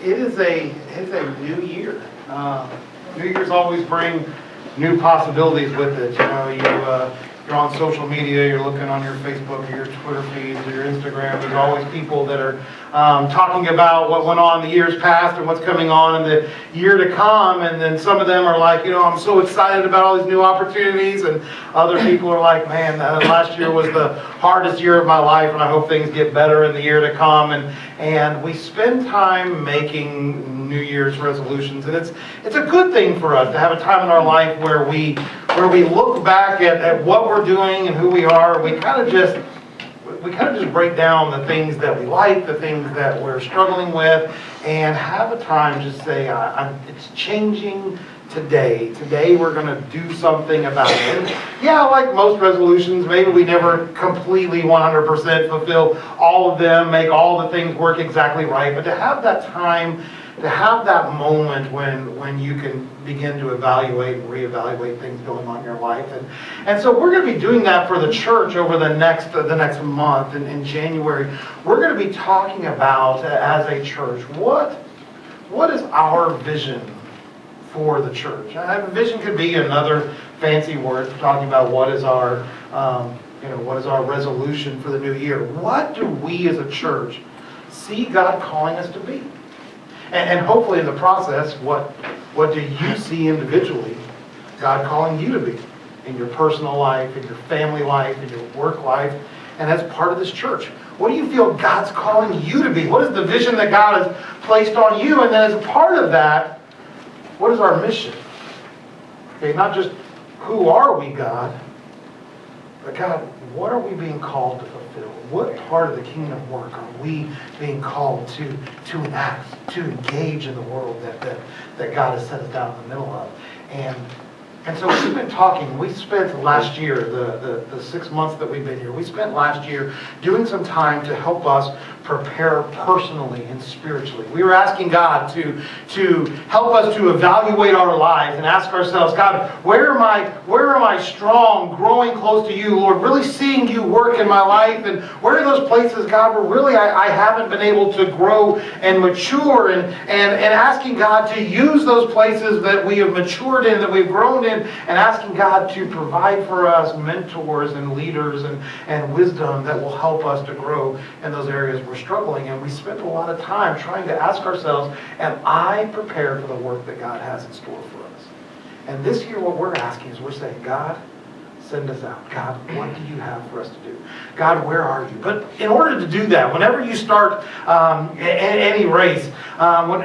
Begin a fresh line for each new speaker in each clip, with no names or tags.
it's a new year. New Year's always bring new possibilities with it. You're on social media, you're looking on your Facebook or your Twitter feeds or your Instagram. There's always people that are talking about what went on in the years past and what's coming on in the year to come. And then some of them are like, I'm so excited about all these new opportunities. And other people are like, man, last year was the hardest year of my life, and I hope things get better in the year to come. And we spend time making New Year's resolutions, and it's a good thing for us to have a time in our life where we look back at what we're doing and who we are. We kind of just break down the things that we like, the things that we're struggling with, and have a time to say, it's changing today. Today we're going to do something about it. And yeah, like most resolutions, maybe we never completely 100% fulfill all of them, make all the things work exactly right, but to have that time, to have that moment when you can begin to evaluate and reevaluate things going on in your life. And so we're going to be doing that for the church over the next month in January. We're going to be talking about, as a church, what is our vision for the church? Vision could be another fancy word for talking about what is our resolution for the new year. What do we as a church see God calling us to be? And hopefully in the process, what do you see individually God calling you to be in your personal life, in your family life, in your work life, and as part of this church? What do you feel God's calling you to be? What is the vision that God has placed on you? And then as a part of that, what is our mission? Okay, not just who are we, God, but God, what are we being called to fulfill? What part of the kingdom work are we being called to enact, to engage in the world that God has set us down in the middle of? And so we've been talking, we spent last year, the 6 months that we've been here, we spent last year doing some time to help us prepare personally and spiritually. We were asking God to help us to evaluate our lives and ask ourselves, God, where am I strong, growing close to you, Lord, really seeing you work in my life? And where are those places, God, where really I haven't been able to grow and mature, and asking God to use those places that we have matured in, that we've grown in, and asking God to provide for us mentors and leaders and wisdom that will help us to grow in those areas we're struggling. And we spent a lot of time trying to ask ourselves, am I prepared for the work that God has in store for us? And this year what we're asking is, we're saying, God, send us out. God, what do you have for us to do? God, where are you? But in order to do that, whenever you start any race,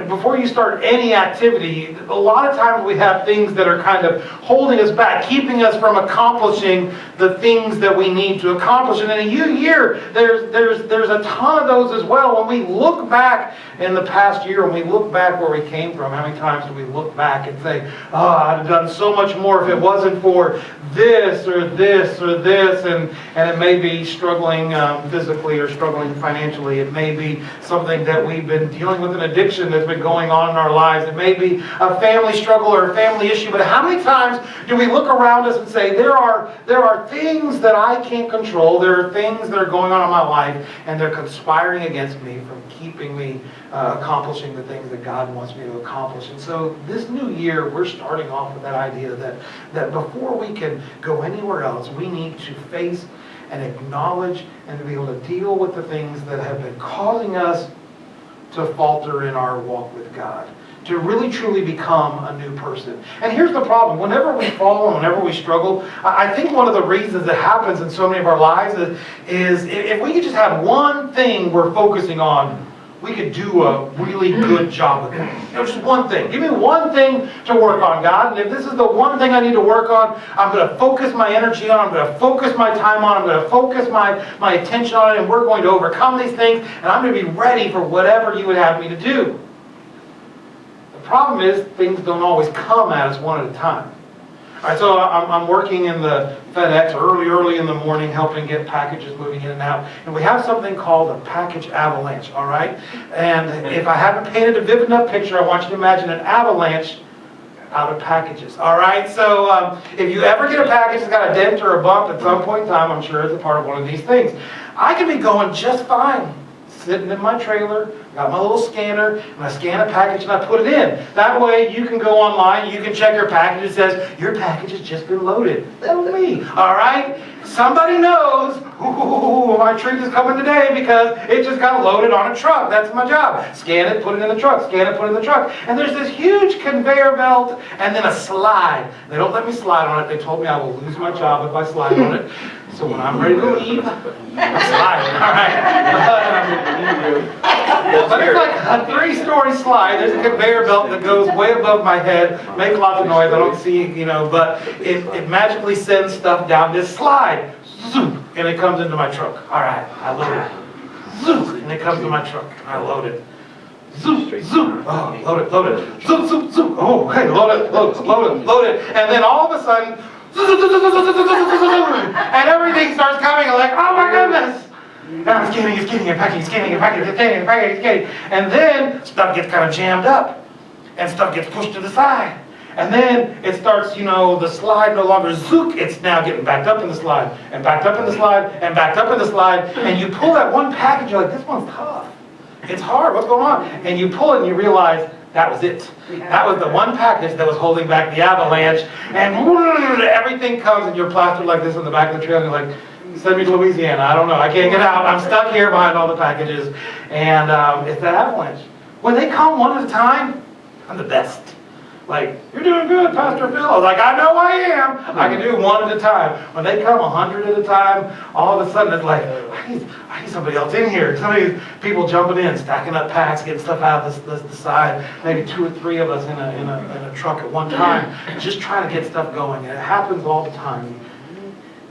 before you start any activity, a lot of times we have things that are kind of holding us back, keeping us from accomplishing the things that we need to accomplish. And in a new year, there's a ton of those as well. When we look back in the past year, when we look back where we came from, how many times do we look back and say, I'd have done so much more if it wasn't for this or this or this, and it may be struggling physically or struggling financially. It may be something that we've been dealing with, an addiction that's been going on in our lives. It may be a family struggle or a family issue. But how many times do we look around us and say, there are things that I can't control, there are things that are going on in my life, and they're conspiring against me from keeping me accomplishing the things that God wants me to accomplish. And so this new year, we're starting off with that idea that before we can go anywhere else, we need to face and acknowledge and to be able to deal with the things that have been causing us to falter in our walk with God, to really truly become a new person. And here's the problem. Whenever we fall and whenever we struggle, I think one of the reasons that happens in so many of our lives is if we could just have one thing we're focusing on, we could do a really good job with it. Just one thing. Give me one thing to work on, God. And if this is the one thing I need to work on, I'm going to focus my energy on, I'm going to focus my time on, I'm going to focus my attention on it, and we're going to overcome these things, and I'm going to be ready for whatever you would have me to do. The problem is, things don't always come at us one at a time. All right, so I'm working in the FedEx early in the morning, helping get packages moving in and out. And we have something called a package avalanche, all right? And if I haven't painted a vivid enough picture, I want you to imagine an avalanche out of packages, all right? So if you ever get a package that's got a dent or a bump at some point in time, I'm sure it's a part of one of these things. I can be going just fine, sitting in my trailer, got my little scanner, and I scan a package and I put it in. That way you can go online, you can check your package. It says, your package has just been loaded. Little me, all right? Somebody knows, ooh, my treat is coming today because it just got loaded on a truck. That's my job. Scan it, put it in the truck. Scan it, put it in the truck. And there's this huge conveyor belt and then a slide. They don't let me slide on it. They told me I will lose my job if I slide on it. So when I'm ready to leave, I'm sliding, all right? But it's like a 3-story slide. There's a conveyor belt that goes way above my head, makes lots of noise. I don't see, but it magically sends stuff down this slide. Zoop, and it comes into my truck. All right, I load it. Zoop, and it comes to my truck. I load it. Zoop, zoop. Oh, load it, load it. Zoop, zoop, zoop. Oh, hey, load it, load it, load it, load it. And then all of a sudden, and everything starts coming like, oh my goodness. And I'm scanning and packing, scanning and packing, scanning and packing, scanning. And then stuff gets kind of jammed up. And stuff gets pushed to the side. And then it starts, the slide no longer zook. It's now getting backed up in the slide. And backed up in the slide. And backed up in the slide. And you pull that one package, you're like, this one's tough. It's hard, what's going on? And you pull it and you realize, that was it. That was the one package that was holding back the avalanche. And everything comes and you're plastered like this in the back of the trail. And you're like, send me to Louisiana. I don't know. I can't get out. I'm stuck here behind all the packages. And it's that avalanche. When they come one at a time, I'm the best. Like, you're doing good, Pastor Phil. I was like, I know I am. I can do one at a time. When they come 100 at a time, all of a sudden it's like, I need somebody else in here. People jumping in, stacking up packs, getting stuff out of the side. Maybe 2 or 3 of us in a truck at one time, just trying to get stuff going. And it happens all the time.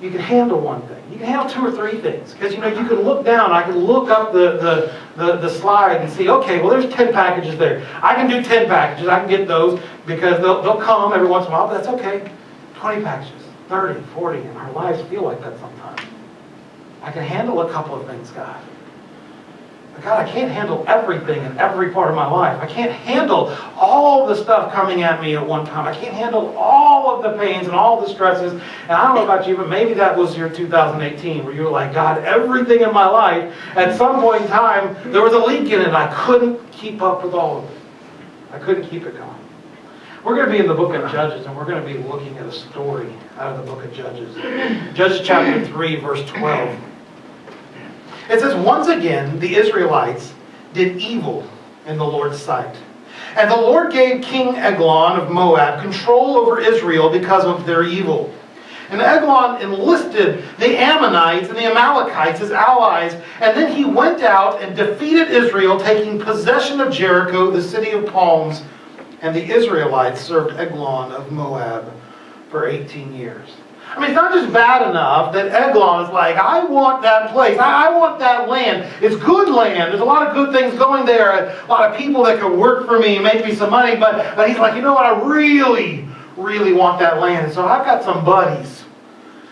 You can handle one thing. You can handle 2 or 3 things. Because, you can look down. I can look up the slide and see, okay, well, there's 10 packages there. I can do 10 packages. I can get those because they'll come every once in a while, but that's okay. 20 packages, 30, 40, and our lives feel like that sometimes. I can handle a couple of things, God. But God, I can't handle everything in every part of my life. I can't handle all the stuff coming at me at one time. I can't handle all of the pains and all the stresses. And I don't know about you, but maybe that was your 2018 where you were like, God, everything in my life, at some point in time, there was a leak in it and I couldn't keep up with all of it. I couldn't keep it going. We're going to be in the book of Judges, and we're going to be looking at a story out of the book of Judges. Judges chapter 3, verse 12. It says, once again, the Israelites did evil in the Lord's sight. And the Lord gave King Eglon of Moab control over Israel because of their evil. And Eglon enlisted the Ammonites and the Amalekites as allies, and then he went out and defeated Israel, taking possession of Jericho, the city of palms, and the Israelites served Eglon of Moab for 18 years. I mean, it's not just bad enough that Eglon is like, I want that place. I want that land. It's good land. There's a lot of good things going there. A lot of people that could work for me and make me some money. But he's like, you know what? I really, really want that land. And so I've got some buddies.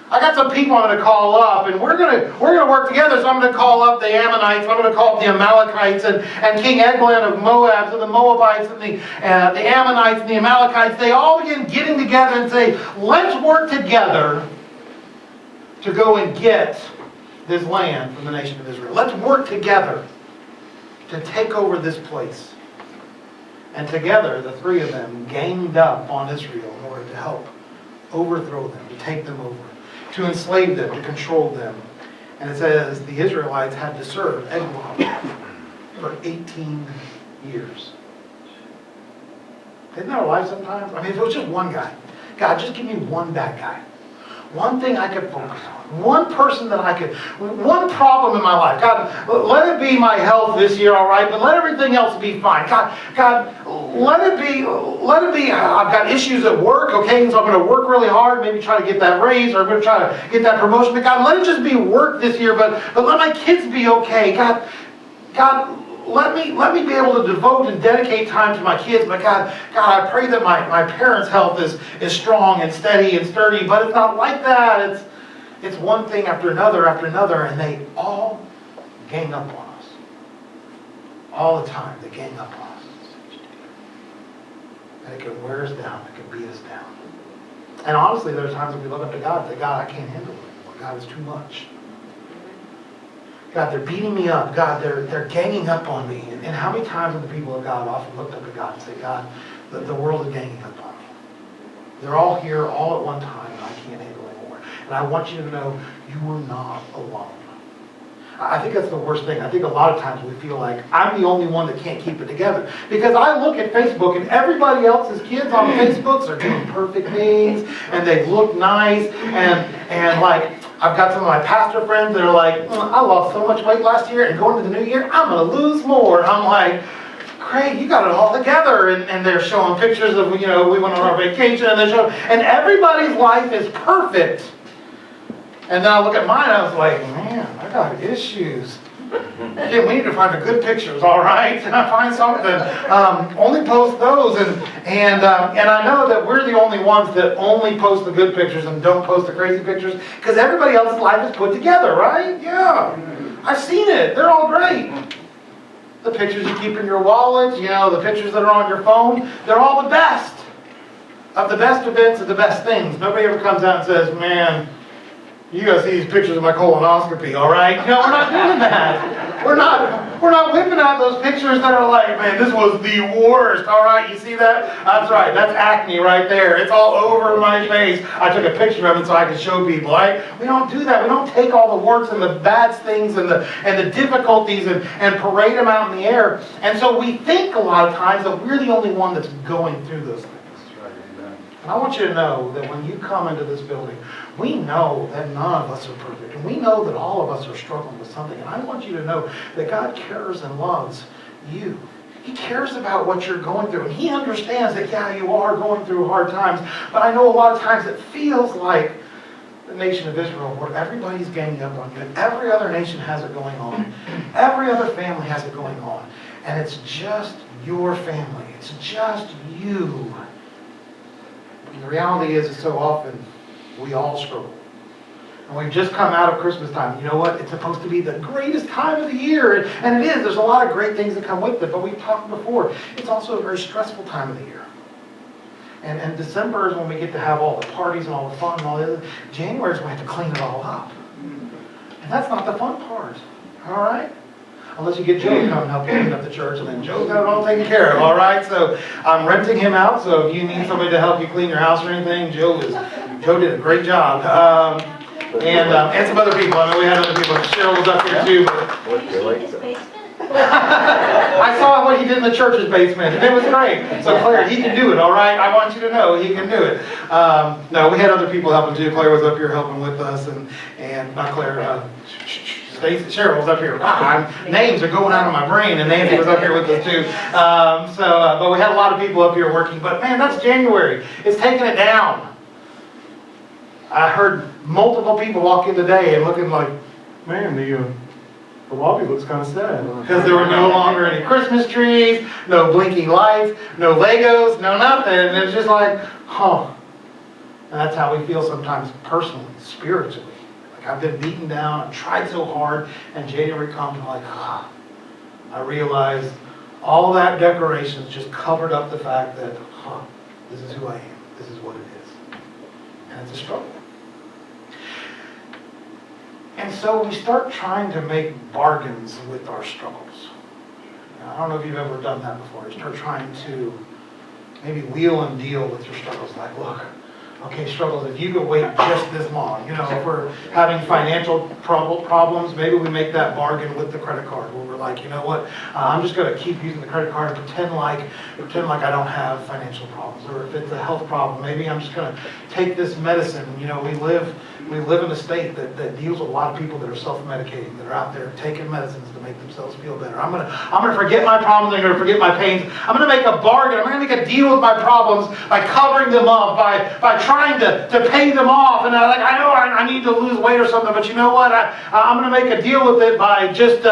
I got some people I'm going to call up, and we're going to work together. So I'm going to call up the Ammonites, I'm going to call up the Amalekites, and King Eglon of Moab, and the Moabites, and the Ammonites, and the Amalekites. They all begin getting together and say, let's work together to go and get this land from the nation of Israel. Let's work together to take over this place. And together, the 3 of them ganged up on Israel in order to help overthrow them, to take them over, to enslave them, to control them. And it says the Israelites had to serve Eglon for 18 years. Isn't that a life sometimes? I mean, if it was just one guy, God, just give me one bad guy. One thing I could focus on. One person that I could, one problem in my life. God, let it be my health this year, all right, but let everything else be fine. God, let it be, I've got issues at work, okay, so I'm going to work really hard, maybe try to get that raise, or I'm going to try to get that promotion. But God, let it just be work this year, but let my kids be okay. God, let me be able to devote and dedicate time to my kids. But God, I pray that my parents' health is strong and steady and sturdy. But it's not like that. It's one thing after another, and they all gang up on us. All the time, they gang up on us. And it can wear us down. It can beat us down. And honestly, there's times when we look up to God and say, God, I can't handle it anymore. God, it's too much. God, they're beating me up. God, they're ganging up on me. And how many times have the people of God often looked up at God and say, God, the world is ganging up on me. They're all here all at one time, and I can't handle anymore. And I want you to know you are not alone. I think that's the worst thing. I think a lot of times we feel like I'm the only one that can't keep it together. Because I look at Facebook and everybody else's kids on Facebook are doing perfect things and they look nice and like I've got some of my pastor friends that are like, I lost so much weight last year and going into the new year, I'm going to lose more. I'm like, Craig, you got it all together. And they're showing pictures of, we went on our vacation and they're showing, and everybody's life is perfect. And then I look at mine, I was like, man, I got issues. Yeah, we need to find the good pictures, all right? Find something. Only post those. And I know that we're the only ones that only post the good pictures and don't post the crazy pictures because everybody else's life is put together, right? Yeah. I've seen it. They're all great. The pictures you keep in your wallet, the pictures that are on your phone, they're all the best. Of the best events of the best things. Nobody ever comes out and says, man, you gotta see these pictures of my colonoscopy, all right? No, we're not doing that. We're not whipping out those pictures that are like, man, this was the worst, all right? You see that? That's right, that's acne right there. It's all over my face. I took a picture of it so I could show people, right? We don't do that. We don't take all the warts and the bad things and the difficulties and parade them out in the air. And so we think a lot of times that we're the only one that's going through those things. And I want you to know that when you come into this building, we know that none of us are perfect. And we know that all of us are struggling with something. And I want you to know that God cares and loves you. He cares about what you're going through. And He understands that, yeah, you are going through hard times. But I know a lot of times it feels like the nation of Israel where everybody's ganging up on you. And every other nation has it going on. Every other family has it going on. And it's just your family. It's just you. And the reality is that so often we all struggle. And we've just come out of Christmas time. You know what? It's supposed to be the greatest time of the year. And it is. There's a lot of great things that come with it. But we've talked before. It's also a very stressful time of the year. And December is when we get to have all the parties and all the fun and all the other. January is when we have to clean it all up. And that's not the fun part. All right? Unless you get Joe to come and help clean up the church, and then Joe's got it all taken care of, all right? So I'm renting him out, so if you need somebody to help you clean your house or anything, Joe did a great job. And some other people. I know we had other people. Cheryl was up here too. I saw what he did in the church's basement, and it was great. So Claire, he can do it, all right? I want you to know he can do it. No, we had other people helping too. Claire was up here helping with us, and not Claire, Cheryl was up here. Names are going out of my brain, and Nancy was up here with us too. But we had a lot of people up here working. But man, that's January. It's taking it down. I heard multiple people walk in today and looking like, man, the lobby looks kind of sad. Because there were no longer any Christmas trees, no blinking lights, no Legos, no nothing. And it's just like, huh. And that's how we feel sometimes personally, spiritually. I've been beaten down, I've tried so hard, and January comes and I'm like, I realize all that decorations just covered up the fact that, this is who I am, this is what it is. And it's a struggle. And so we start trying to make bargains with our struggles. Now, I don't know if you've ever done that before. You start trying to maybe wheel and deal with your struggles. Like, look, okay, struggles, if you could wait just this long, if we're having financial problems, maybe we make that bargain with the credit card where we're like, you know what, I'm just going to keep using the credit card and pretend like I don't have financial problems. Or if it's a health problem, maybe I'm just going to take this medicine. We live in a state that deals with a lot of people that are self-medicating, that are out there taking medicines to make themselves feel better. I'm gonna forget my problems, I'm gonna forget my pains. I'm gonna make a bargain, I'm gonna make a deal with my problems by covering them up, by trying to pay them off. And I know I need to lose weight or something, but you know what? I'm gonna make a deal with it by just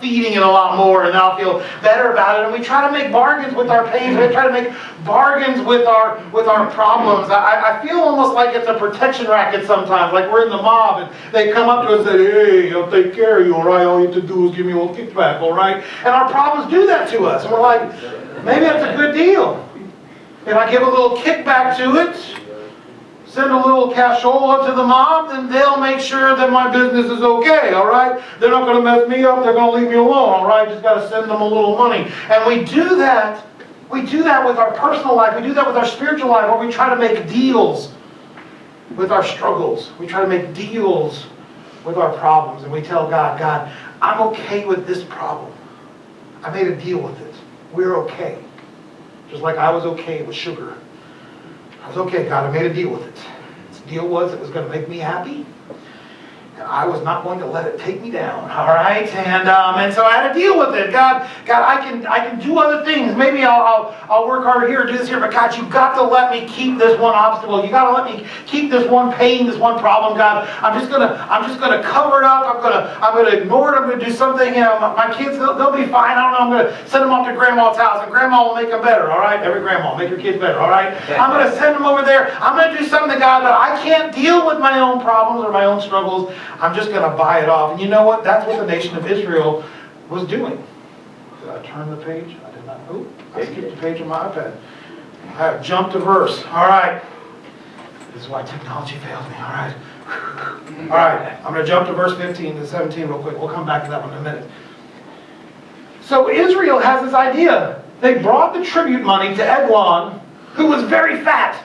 feeding it a lot more, and then I'll feel better about it. And we try to make bargains with our pains, we try to make bargains with our problems. I feel almost like it's a protection racket sometimes. Like we're in the mob and they come up to us and say, hey, I'll take care of you, all right? All you have to do is give me a little kickback, all right? And our problems do that to us. And we're like, maybe that's a good deal. If I give a little kickback to it, send a little cashola to the mob, then they'll make sure that my business is okay, all right? They're not going to mess me up. They're going to leave me alone, all right? Just got to send them a little money. And we do that. We do that with our personal life. We do that with our spiritual life, where we try to make deals with our struggles. We try to make deals with our problems. And we tell God, God, I'm okay with this problem. I made a deal with it. We're okay. Just like I was okay with sugar. I was okay, God, I made a deal with it. This deal was it was going to make me happy. And I was not going to let it take me down, all right? And so I had to deal with it. God, I can do other things. Maybe I'll work harder here, do this here, but God, you've got to let me keep this one obstacle. You got to let me keep this one pain, this one problem. God, I'm just gonna cover it up. I'm gonna ignore it. I'm gonna do something. You know, my kids, they'll be fine. I don't know. I'm gonna send them off to Grandma's house, and Grandma will make them better. All right, every grandma, make your kids better. All right, I'm gonna send them over there. I'm gonna do something, God, that I can't deal with my own problems or my own struggles. I'm just going to buy it off. And you know what? That's what the nation of Israel was doing. Did I turn the page? I did not. Oh, I skipped the page on my iPad. I have jumped a verse. All right. This is why technology fails me. All right. All right. I'm going to jump to verse 15 to 17 real quick. We'll come back to that one in a minute. So Israel has this idea. They brought the tribute money to Eglon, who was very fat.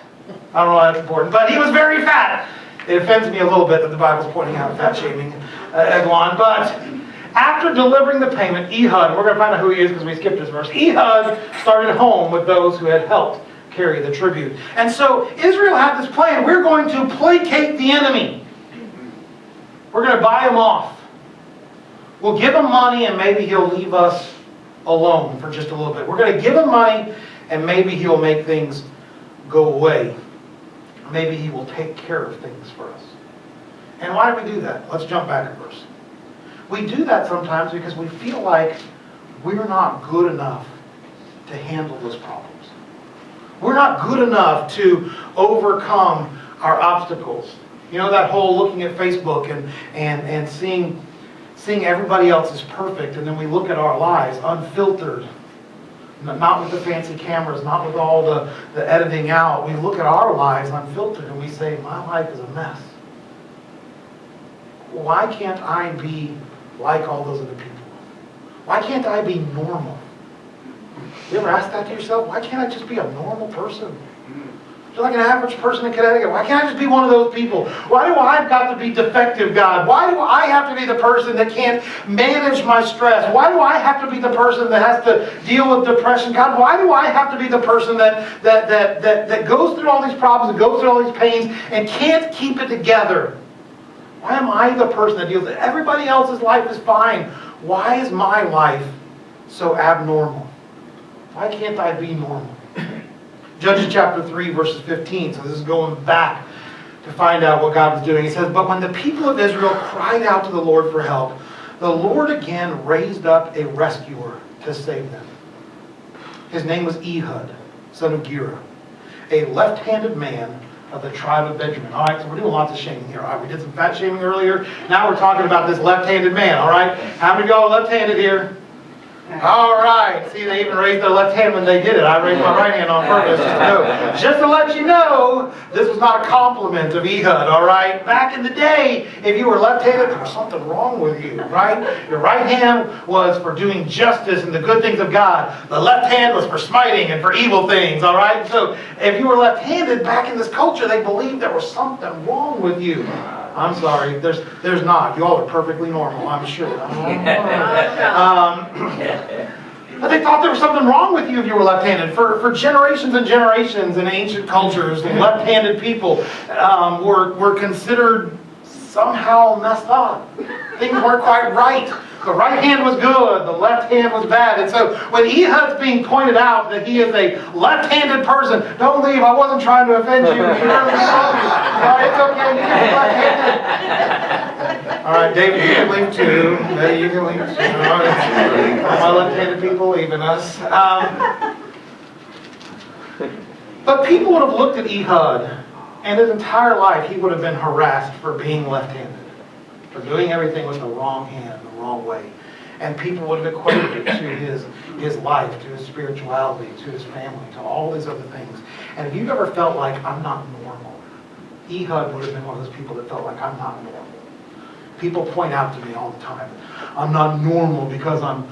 I don't know why that's important, but he was very fat. It offends me a little bit that the Bible's pointing out fat-shaming Eglon. But after delivering the payment, Ehud, we're going to find out who he is because we skipped this verse, Ehud started home with those who had helped carry the tribute. And so Israel had this plan. We're going to placate the enemy. We're going to buy him off. We'll give him money and maybe he'll leave us alone for just a little bit. We're going to give him money and maybe he'll make things go away. Maybe he will take care of things for us. And why do we do that? Let's jump back a verse. We do that sometimes because we feel like we're not good enough to handle those problems. We're not good enough to overcome our obstacles. You know, that whole looking at Facebook and seeing everybody else is perfect, and then we look at our lives unfiltered. Not with the fancy cameras, not with all the editing out. We look at our lives unfiltered and we say, my life is a mess. Why can't I be like all those other people? Why can't I be normal? You ever ask that to yourself? Why can't I just be a normal person? Just like an average person in Connecticut. Why can't I just be one of those people? Why do I have to be defective, God? Why do I have to be the person that can't manage my stress? Why do I have to be the person that has to deal with depression? God, why do I have to be the person that goes through all these problems and goes through all these pains and can't keep it together? Why am I the person that deals with it? Everybody else's life is fine. Why is my life so abnormal? Why can't I be normal? Judges chapter 3, verses 15. So this is going back to find out what God was doing. He says, but when the people of Israel cried out to the Lord for help, the Lord again raised up a rescuer to save them. His name was Ehud, son of Gera, a left-handed man of the tribe of Benjamin. All right, so we're doing lots of shaming here. All right, we did some fat shaming earlier. Now we're talking about this left-handed man. All right, how many of y'all are left-handed here? All right. See, they even raised their left hand when they did it. I raised my right hand on purpose just to let you know, this was not a compliment of Ehud, all right? Back in the day, if you were left-handed, there was something wrong with you, right? Your right hand was for doing justice and the good things of God. The left hand was for smiting and for evil things, all right? So if you were left-handed, back in this culture, they believed there was something wrong with you. I'm sorry, there's not. You all are perfectly normal, I'm sure. But they thought there was something wrong with you if you were left-handed. For generations and generations in ancient cultures, left-handed people were considered somehow messed up. Things weren't quite right. The right hand was good, the left hand was bad. And so when Ehud's being pointed out that he is a left-handed person, don't leave, I wasn't trying to offend you. It's okay, you can be left-handed. All right, David, you can leave too. You can leave too. All my left-handed people leaving us. But people would have looked at Ehud, and his entire life he would have been harassed for being left-handed, for doing everything with the wrong hand, the wrong way. And people would have equated it to his life, to his spirituality, to his family, to all these other things. And if you've ever felt like, I'm not normal, Ehud would have been one of those people that felt like, I'm not normal. People point out to me all the time, I'm not normal because I'm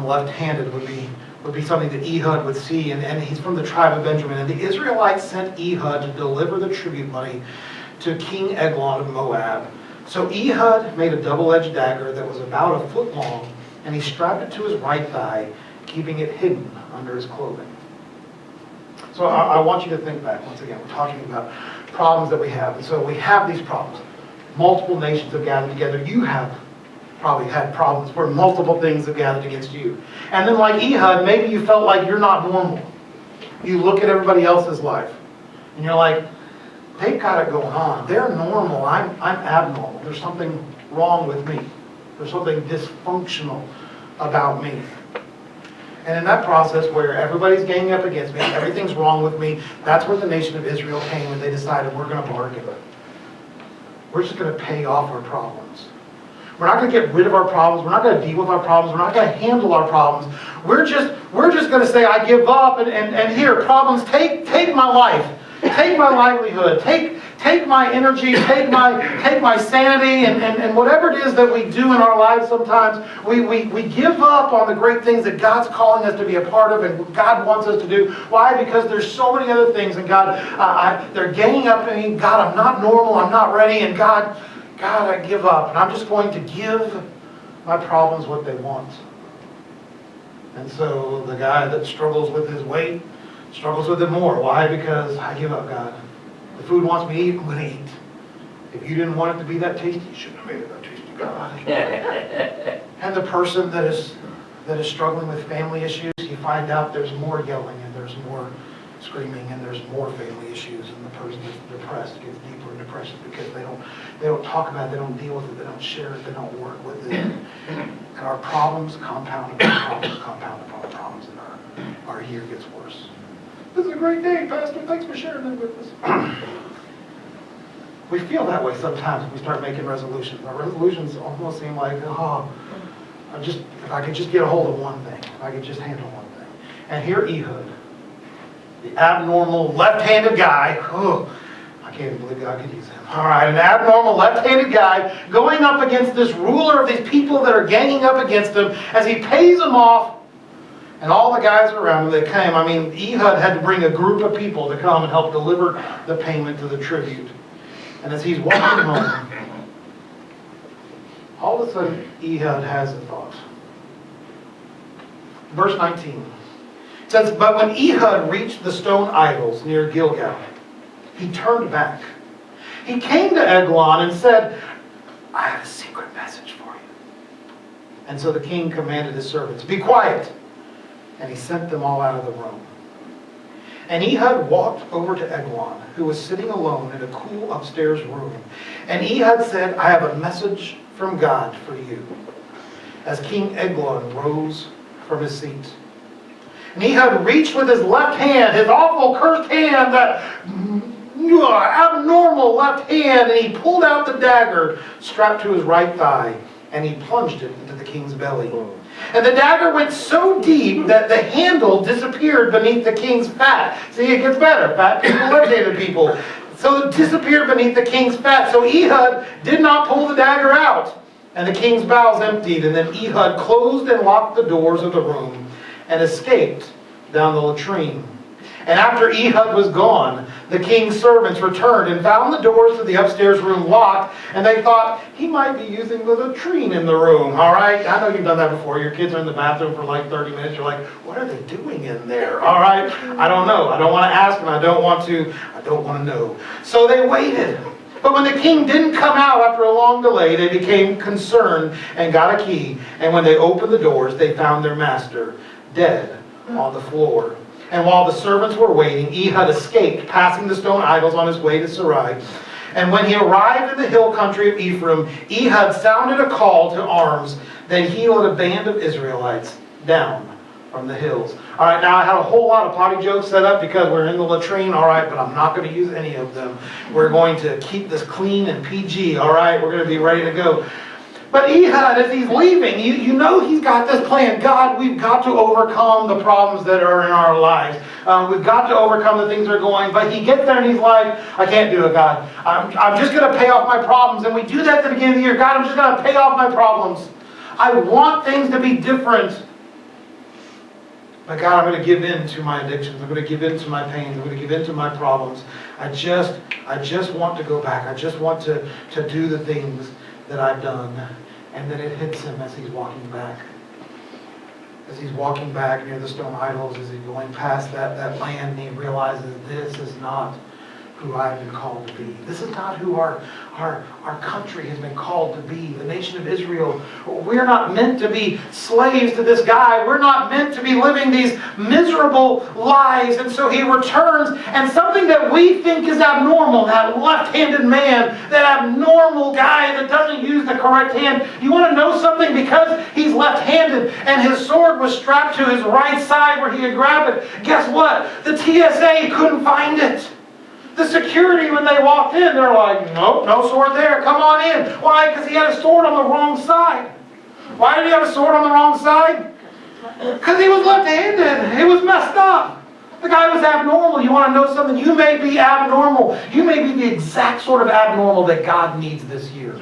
left-handed would be something that Ehud would see, and he's from the tribe of Benjamin. And the Israelites sent Ehud to deliver the tribute money to King Eglon of Moab. So Ehud made a double-edged dagger that was about a foot long, and he strapped it to his right thigh, keeping it hidden under his clothing. So I want you to think back. Once again, we're talking about problems that we have. And so we have these problems. Multiple nations have gathered together. You have probably had problems where multiple things have gathered against you. And then like Ehud, maybe you felt like you're not normal. You look at everybody else's life, and you're like, they've got it going on. They're normal. I'm abnormal. There's something wrong with me. There's something dysfunctional about me. And in that process where everybody's ganging up against me, everything's wrong with me, that's where the nation of Israel came and they decided we're going to bargain. We're just going to pay off our problems. We're not going to get rid of our problems. We're not going to deal with our problems. We're not going to handle our problems. We're just going to say, I give up, and here, problems, take my life. Take my livelihood. Take my energy. Take my sanity, and whatever it is that we do in our lives sometimes, we give up on the great things that God's calling us to be a part of and God wants us to do. Why? Because there's so many other things, and God, they're ganging up on me. God, I'm not normal. I'm not ready, and God, I give up, and I'm just going to give my problems what they want. And so the guy that struggles with his weight struggles with it more. Why? Because I give up, God. The food wants me to eat, I'm going to eat. If you didn't want it to be that tasty, you shouldn't have made it that tasty, God. And the person that is struggling with family issues, you find out there's more yelling and there's more screaming and there's more family issues, and the person that's depressed gets deeper in depression because they don't talk about it, they don't deal with it, they don't share it, they don't work with it. And our problems compound upon problems, and our year gets worse. This is a great day, Pastor. Thanks for sharing that with us. We feel that way sometimes when we start making resolutions. Our resolutions almost seem like, if I could just get a hold of one thing, if I could just handle one thing. And here Ehud, the abnormal left-handed guy, I can't even believe God could use him. All right, an abnormal left-handed guy going up against this ruler of these people that are ganging up against him as he pays them off. And all the guys around him that came, Ehud had to bring a group of people to come and help deliver the payment to the tribute. And as he's walking home, all of a sudden, Ehud has a thought. Verse 19. It says, but when Ehud reached the stone idols near Gilgal, he turned back. He came to Eglon and said, I have a secret message for you. And so the king commanded his servants, be quiet. And he sent them all out of the room. And Ehud walked over to Eglon, who was sitting alone in a cool upstairs room. And Ehud said, I have a message from God for you. As King Eglon rose from his seat. And Ehud reached with his left hand, his awful cursed hand, that abnormal left hand, and he pulled out the dagger strapped to his right thigh, and he plunged it into the king's belly. And the dagger went so deep that the handle disappeared beneath the king's fat. See, it gets better. Fat people, left-handed people. So it disappeared beneath the king's fat. So Ehud did not pull the dagger out. And the king's bowels emptied. And then Ehud closed and locked the doors of the room and escaped down the latrine. And after Ehud was gone, the king's servants returned and found the doors to the upstairs room locked, and they thought he might be using the latrine in the room. All right? I know you've done that before. Your kids are in the bathroom for like 30 minutes. You're like, what are they doing in there? All right? I don't know. I don't want to ask, and I don't want to know. So they waited. But when the king didn't come out after a long delay, they became concerned and got a key. And when they opened the doors, they found their master dead on the floor. And while the servants were waiting, Ehud escaped, passing the stone idols on his way to Sarai. And when he arrived in the hill country of Ephraim, Ehud sounded a call to arms. Then he led a band of Israelites down from the hills. All right, now I had a whole lot of potty jokes set up because we're in the latrine, all right, but I'm not going to use any of them. We're going to keep this clean and PG, all right? We're going to be ready to go. But Ehud, as he's leaving, you know he's got this plan. God, we've got to overcome the problems that are in our lives. We've got to overcome the things that are going. But he gets there and he's like, I can't do it, God. I'm just going to pay off my problems. And we do that at the beginning of the year. God, I'm just going to pay off my problems. I want things to be different. But God, I'm going to give in to my addictions. I'm going to give in to my pains. I'm going to give in to my problems. I just want to go back. I just want to do the things that I've done. And then it hits him as he's walking back. As he's walking back near the stone idols, as he's going past that land, and he realizes this is not who I've been called to be. This is not who our country has been called to be. The nation of Israel, we're not meant to be slaves to this guy. We're not meant to be living these miserable lives. And so he returns, and something that we think is abnormal, that left-handed man, that abnormal guy that doesn't use the correct hand. You want to know something? Because he's left-handed and his sword was strapped to his right side where he had grabbed it, guess what? The TSA couldn't find it. The security, when they walked in, they're like, nope, no sword there. Come on in. Why? Because he had a sword on the wrong side. Why did he have a sword on the wrong side? Because he was left-handed. It was messed up. The guy was abnormal. You want to know something? You may be abnormal. You may be the exact sort of abnormal that God needs this year.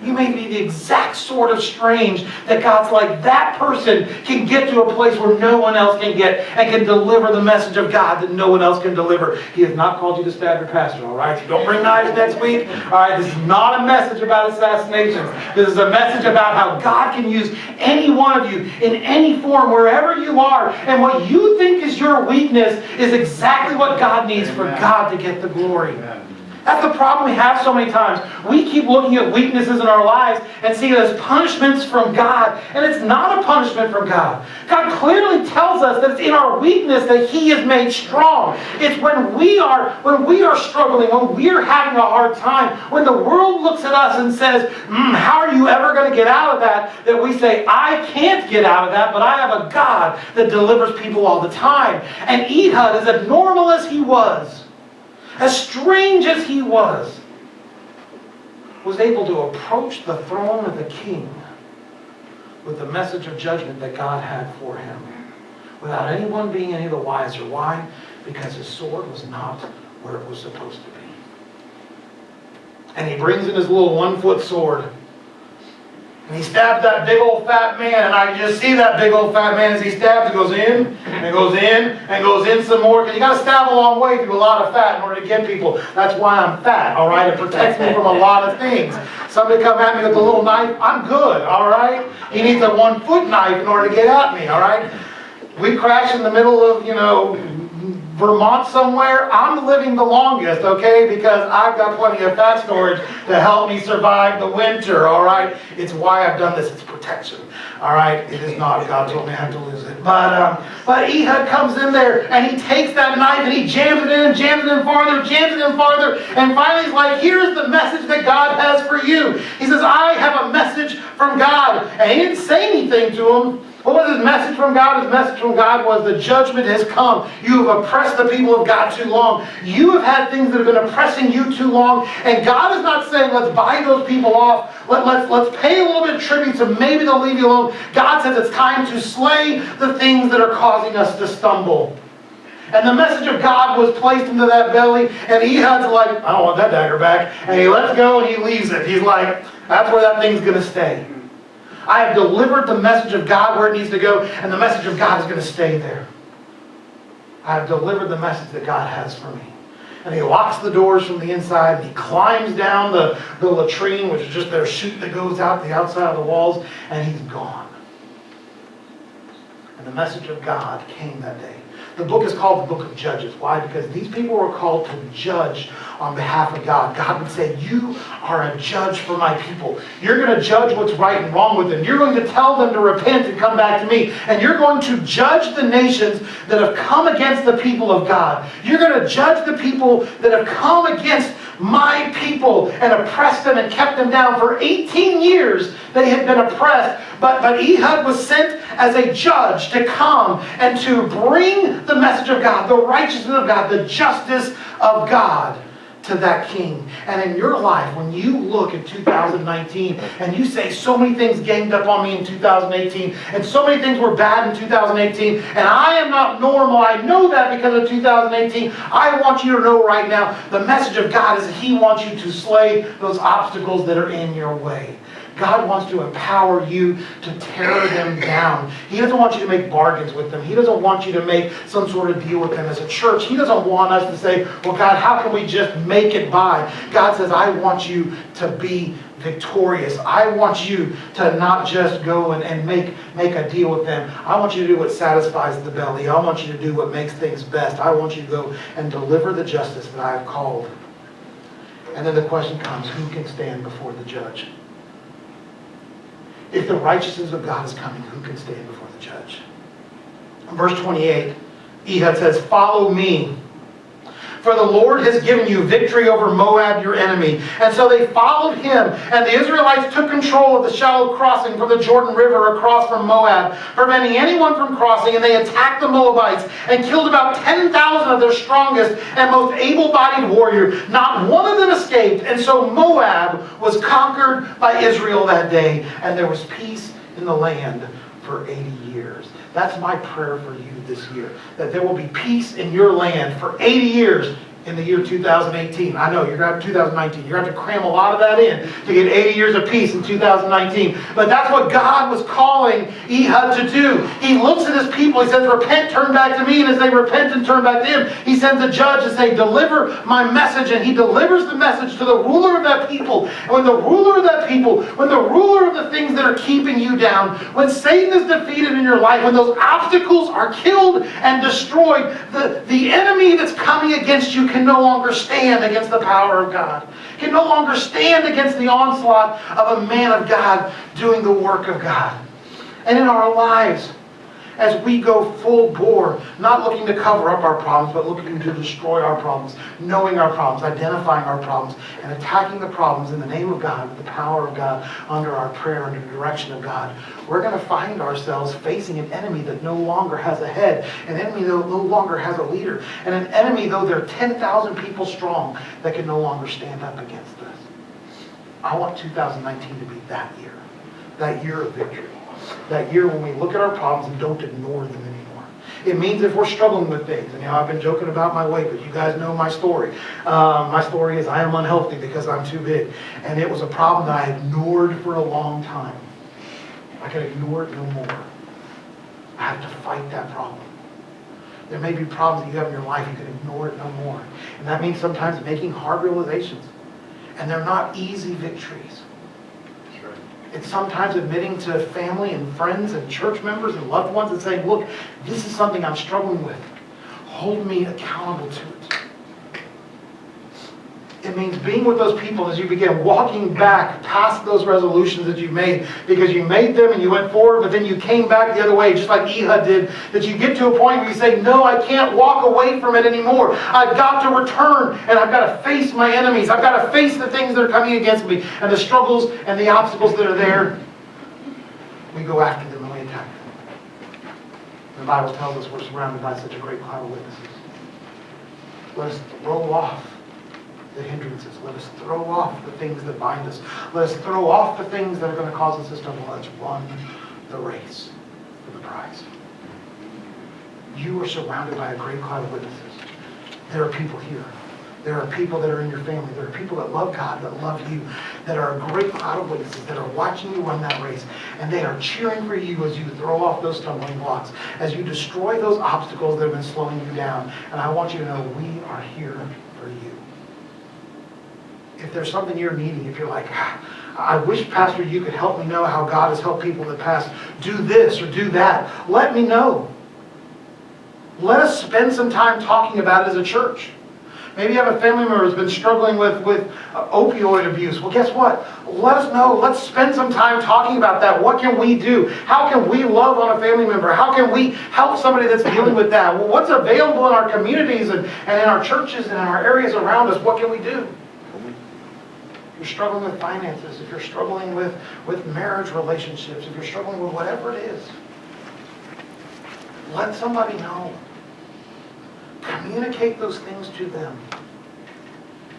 You may be the exact sort of strange that God's like, that person can get to a place where no one else can get and can deliver the message of God that no one else can deliver. He has not called you to stab your pastor, all right? So don't bring knives next week. All right, this is not a message about assassinations. This is a message about how God can use any one of you in any form, wherever you are. And what you think is your weakness is exactly what God needs for God to get the glory. That's the problem we have so many times. We keep looking at weaknesses in our lives and see it as punishments from God. And it's not a punishment from God. God clearly tells us that it's in our weakness that He is made strong. It's when we are struggling, when we're having a hard time, when the world looks at us and says, how are you ever going to get out of that? That we say, I can't get out of that, but I have a God that delivers people all the time. And Ehud, as abnormal as he was, as strange as he was able to approach the throne of the king with the message of judgment that God had for him without anyone being any the wiser. Why? Because his sword was not where it was supposed to be. And he brings in his little 1-foot sword. And he stabs that big old fat man, and I just see that big old fat man as he stabs. It goes in, and goes in, and goes in some more. Because you got to stab a long way through a lot of fat in order to get people. That's why I'm fat, all right? It protects me from a lot of things. Somebody come at me with a little knife, I'm good, all right? He needs a 1-foot knife in order to get at me, all right? We crash in the middle of, Vermont somewhere, I'm living the longest, okay? Because I've got plenty of fat storage to help me survive the winter, all right? It's why I've done this. It's protection, all right? It is not. God told me I have to lose it. But Ehud comes in there, and he takes that knife, and he jams it in farther, and finally he's like, here's the message that God has for you. He says, I have a message from God. And he didn't say anything to him. What was his message from God? His message from God was the judgment has come. You have oppressed the people of God too long. You have had things that have been oppressing you too long. And God is not saying, let's buy those people off. Let's pay a little bit of tribute so maybe they'll leave you alone. God says it's time to slay the things that are causing us to stumble. And the message of God was placed into that belly. And Ehud's like, I don't want that dagger back. And he lets go and he leaves it. He's like, that's where that thing's going to stay. I have delivered the message of God where it needs to go, and the message of God is going to stay there. I have delivered the message that God has for me. And he locks the doors from the inside, and he climbs down the latrine, which is just their chute that goes out the outside of the walls, and he's gone. And the message of God came that day. The book is called the Book of Judges. Why? Because these people were called to judge on behalf of God. God would say, you are a judge for my people. You're going to judge what's right and wrong with them. You're going to tell them to repent and come back to me. And you're going to judge the nations that have come against the people of God. You're going to judge the people that have come against my people and oppressed them and kept them down. For 18 years they had been oppressed. But Ehud was sent as a judge to come and to bring the message of God, the righteousness of God, the justice of God to that King. And in your life, when you look at 2019 and you say so many things ganged up on me in 2018 and so many things were bad in 2018 and I am not normal, I know that because of 2018, I want you to know right now the message of God is that He wants you to slay those obstacles that are in your way. God wants to empower you to tear them down. He doesn't want you to make bargains with them. He doesn't want you to make some sort of deal with them as a church. He doesn't want us to say, well, God, how can we just make it by? God says, I want you to be victorious. I want you to not just go and make a deal with them. I want you to do what satisfies the belly. I want you to do what makes things best. I want you to go and deliver the justice that I have called. And then the question comes, who can stand before the judge? If the righteousness of God is coming, who can stand before the judge? In verse 28, Ehud says, follow me, for the Lord has given you victory over Moab, your enemy. And so they followed him, and the Israelites took control of the shallow crossing from the Jordan River across from Moab, preventing anyone from crossing, and they attacked the Moabites and killed about 10,000 of their strongest and most able-bodied warriors. Not one of them escaped, and so Moab was conquered by Israel that day, and there was peace in the land for 80 years. That's my prayer for you this year, that there will be peace in your land for 80 years in the year 2018. I know, you're going to have 2019. You're going to have to cram a lot of that in to get 80 years of peace in 2019. But that's what God was calling Ehud to do. He looks at his people. He says, repent, turn back to me. And as they repent and turn back to him, he sends a judge to say, deliver my message. And he delivers the message to the ruler of that people. And when the ruler of that people, when the ruler of the things that are keeping you down, when Satan is defeated in your life, when those obstacles are killed and destroyed, the enemy that's coming against you can no longer stand against the power of God. Can no longer stand against the onslaught of a man of God doing the work of God. And in our lives, as we go full bore, not looking to cover up our problems, but looking to destroy our problems, knowing our problems, identifying our problems, and attacking the problems in the name of God, with the power of God, under our prayer, under the direction of God, we're going to find ourselves facing an enemy that no longer has a head, an enemy that no longer has a leader, and an enemy, though they're 10,000 people strong, that can no longer stand up against us. I want 2019 to be that year of victory. That year when we look at our problems and don't ignore them anymore. It means if we're struggling with things, and I've been joking about my weight, but you guys know my story. My story is I am unhealthy because I'm too big. And it was a problem that I ignored for a long time. I can ignore it no more. I have to fight that problem. There may be problems that you have in your life, you can ignore it no more. And that means sometimes making hard realizations. And they're not easy victories. It's sometimes admitting to family and friends and church members and loved ones and saying, look, this is something I'm struggling with. Hold me accountable to it. It means being with those people as you begin walking back past those resolutions that you made, because you made them and you went forward, but then you came back the other way, just like Ehud did, that you get to a point where you say, no, I can't walk away from it anymore. I've got to return, and I've got to face my enemies. I've got to face the things that are coming against me, and the struggles and the obstacles that are there. We go after them and we attack them. The Bible tells us we're surrounded by such a great cloud of witnesses. Let us throw off the hindrances. Let us throw off the things that bind us. Let us throw off the things that are going to cause us to stumble. Let's run the race for the prize. You are surrounded by a great cloud of witnesses. There are people here. There are people that are in your family. There are people that love God, that love you, that are a great cloud of witnesses, that are watching you run that race. And they are cheering for you as you throw off those stumbling blocks, as you destroy those obstacles that have been slowing you down. And I want you to know we are here for you. If there's something you're needing, if you're like, I wish, Pastor, you could help me know how God has helped people in the past do this or do that, let me know. Let us spend some time talking about it as a church. Maybe you have a family member who's been struggling with opioid abuse. Well, guess what? Let us know. Let's spend some time talking about that. What can we do? How can we love on a family member? How can we help somebody that's dealing with that? Well, what's available in our communities and in our churches and in our areas around us? What can we do? If you're struggling with finances, if you're struggling with marriage relationships, if you're struggling with whatever it is, let somebody know. Communicate those things to them.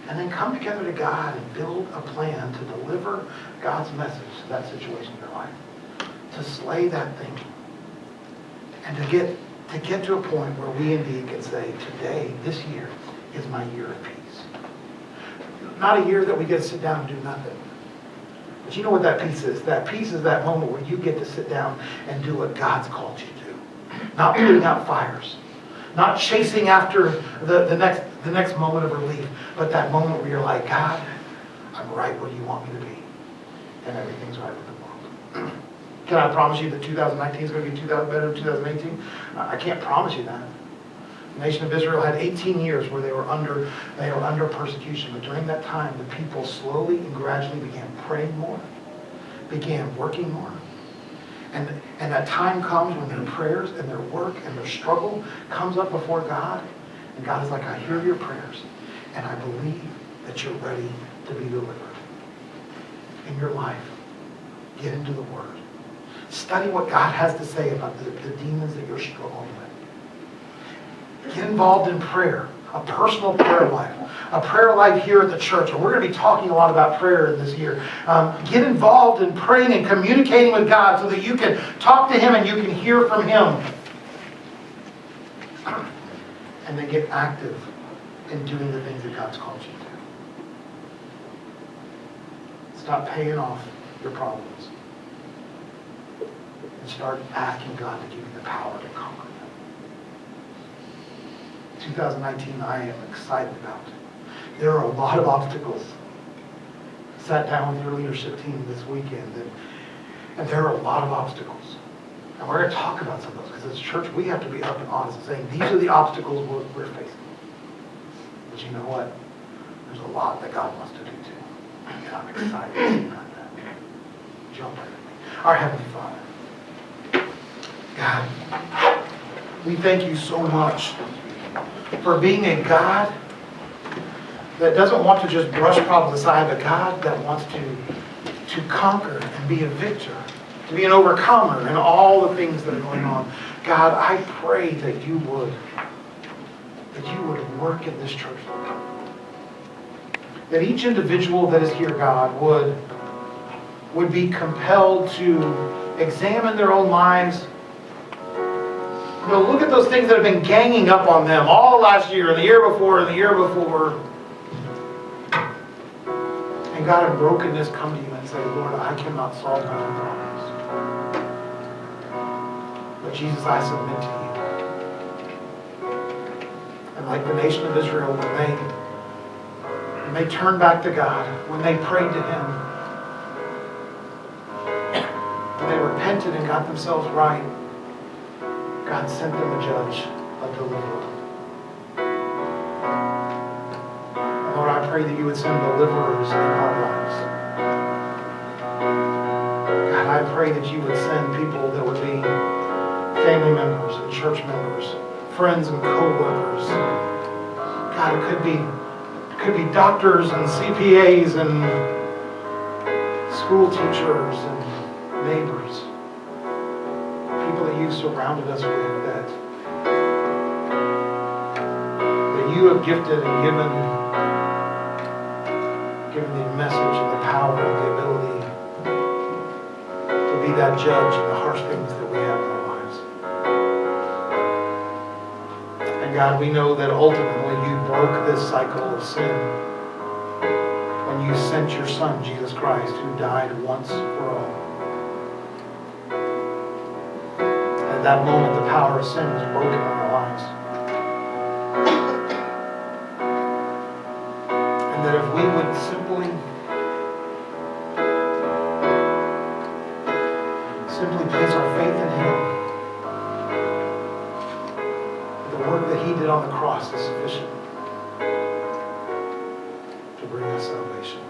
And then come together to God and build a plan to deliver God's message to that situation in your life. To slay that thing. And to get to a point where we indeed can say, today, this year, is my year of peace. Not a year that we get to sit down and do nothing. But you know what that peace is? That peace is that moment where you get to sit down and do what God's called you to do. Not putting out fires. Not chasing after the next moment of relief. But that moment where you're like, God, I'm right where you want me to be. And everything's right with the world. Can I promise you that 2019 is going to be better than 2018? I can't promise you that. The nation of Israel had 18 years where they were under persecution. But during that time, the people slowly and gradually began praying more, began working more. And that time comes when their prayers and their work and their struggle comes up before God. And God is like, I hear your prayers. And I believe that you're ready to be delivered. In your life, get into the Word. Study what God has to say about the demons that you're struggling with. Get involved in prayer, a personal prayer life, a prayer life here at the church. And we're going to be talking a lot about prayer this year. Get involved in praying and communicating with God so that you can talk to Him and you can hear from Him. And then get active in doing the things that God's called you to. Stop paying off your problems. And start asking God to give you the power to conquer them. 2019, I am excited about. There are a lot of obstacles. I sat down with your leadership team this weekend, and there are a lot of obstacles. And we're going to talk about some of those, because as a church, we have to be up and honest and saying, these are the obstacles we're facing. But you know what? There's a lot that God wants to do too. And I'm excited to see about that. Jump right with me. Our Heavenly Father, God, we thank you so much for being a God that doesn't want to just brush problems aside, but God that wants to conquer and be a victor, to be an overcomer in all the things that are going on. God, I pray that you would work in this church, Lord. That each individual that is here, God, would be compelled to examine their own lives. You know, look at those things that have been ganging up on them all last year, and the year before, and the year before. And God, in brokenness, come to you and say, Lord, I cannot solve my own problems. But Jesus, I submit to you. And like the nation of Israel, when they turned back to God, when they prayed to Him, when they repented and got themselves right, God sent them a judge, a deliverer. And Lord, I pray that you would send deliverers in our lives. God, I pray that you would send people that would be family members and church members, friends and co-workers. God, it could be doctors and CPAs and school teachers and neighbors. People that you surrounded us with, that you have gifted and given the message and the power and the ability to be that judge in the harsh things that we have in our lives. And God, we know that ultimately you broke this cycle of sin when you sent your Son, Jesus Christ, who died once for all. At that moment, the power of sin was broken in our lives. And that if we would simply place our faith in Him, the work that He did on the cross is sufficient to bring us salvation.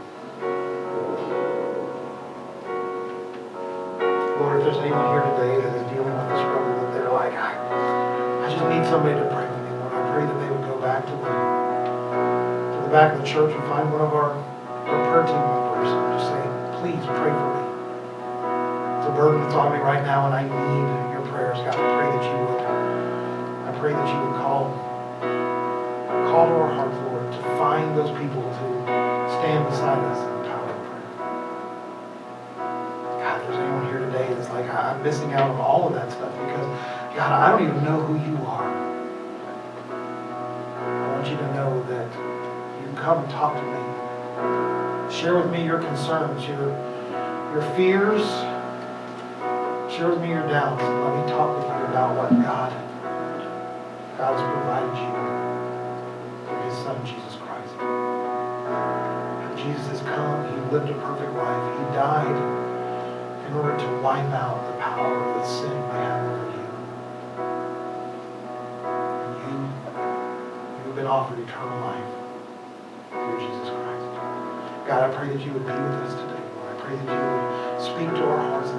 Lord, if there's anyone here today that is dealing with a struggle, that they're like, I just need somebody to pray with me, Lord, I pray that they would go back to the back of the church and find one of our prayer team members and just say, please pray for me. It's a burden that's on me right now, and I need your prayers. God, I pray that you would call Call to our hearts, Lord, to find those people to stand beside us in the power of prayer. God, if there's anyone here today that's like, I'm missing out on all of that stuff because, God, I don't even know who you are. I want you to know that you can come and talk to me. Share with me your concerns, your fears. Share with me your doubts. And let me talk with you about what God has provided you through his Son, Jesus Christ. And Jesus has come. He lived a perfect life. He died in order to wipe out the power that sin may have over you. And you've been offered eternal life through Jesus Christ. God, I pray that you would be with us today, Lord. I pray that you would speak to our hearts